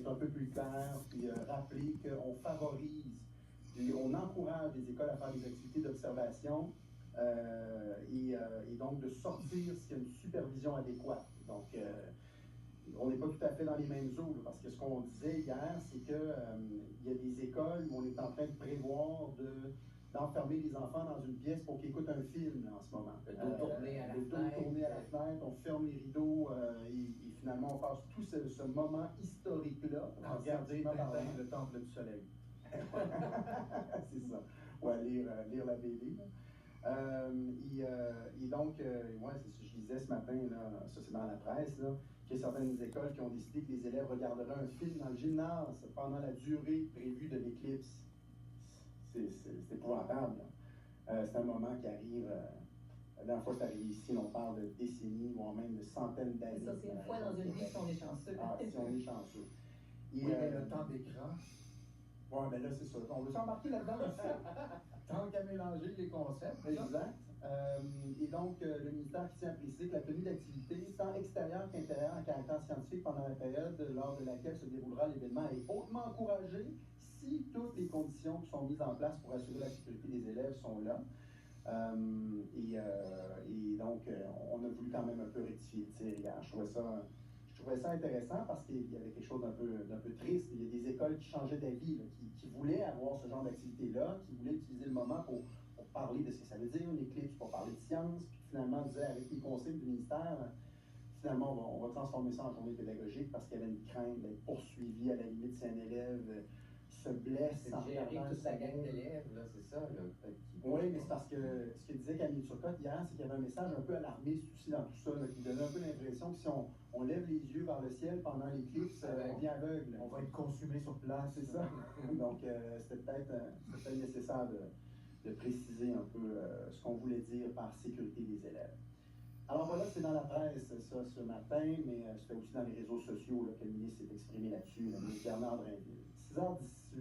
être un peu plus clair, puis rappeler qu'on favorise, on encourage les écoles à faire des activités d'observation et donc de sortir s'il y a une supervision adéquate. Donc, on n'est pas tout à fait dans les mêmes eaux, là, parce que ce qu'on disait hier, c'est qu'il y a des écoles où on est en train de prévoir d'enfermer les enfants dans une pièce pour qu'ils écoutent un film là, en ce moment. Le dos tourné à la fenêtre. Le dos tourné à la fenêtre, on ferme les rideaux et finalement on passe tout ce moment historique-là. Regarder Tintin, le temple du soleil. C'est ça. Ouais, lire la BD. Et donc, ouais, c'est ce que je disais ce matin, là, ça c'est dans la presse, là, qu'il y a certaines écoles qui ont décidé que les élèves regarderaient un film dans le gymnase pendant la durée prévue de l'éclipse. C'est épouvantable. C'est un moment qui arrive. La dernière fois que c'est arrivé ici, on parle de décennies, voire même de centaines d'années. Ça, c'est une fois dans une vie si on est chanceux. Ah, si on est chanceux. Et, oui, mais le temps d'écran. Oui, ben là, c'est ça. On veut s'embarquer là-dedans aussi. Tant qu'à mélanger les concepts. Exact. Et donc, le ministère qui tient à préciser que la tenue d'activités, tant extérieure qu'intérieure, à caractère scientifique pendant la période lors de laquelle se déroulera l'événement est hautement encouragée si toutes les conditions qui sont mises en place pour assurer la sécurité des élèves sont là. Et donc, on a voulu quand même un peu rectifier le tir hier. Je trouvais ça intéressant parce qu'il y avait quelque chose d'un peu triste. Il y a des écoles qui changeaient d'avis, qui voulaient avoir ce genre d'activité-là, qui voulaient utiliser le moment pour parler de ce que ça veut dire, une éclipse, pour parler de science, puis finalement disaient avec les conseils du ministère, finalement on va transformer ça en journée pédagogique parce qu'il y avait une crainte d'être poursuivi à la limite si un élève se blesse. C'est de gérer toute la gang d'élèves, là, c'est ça. Là, oui, mais c'est parce que ce que disait Camille Turcotte hier, c'est qu'il y avait un message un peu alarmiste aussi dans tout ça, là, qui donnait un peu l'impression que si on lève les yeux vers le ciel pendant l'éclipse, on vient aveugle. On va être consumé sur place. C'est ça. Donc, c'était peut-être nécessaire de préciser un peu ce qu'on voulait dire par sécurité des élèves. Alors voilà, c'est dans la presse ça ce matin, mais c'était aussi dans les réseaux sociaux là, que le ministre s'est exprimé là-dessus, le ministre Bernard Drinville. 6h18.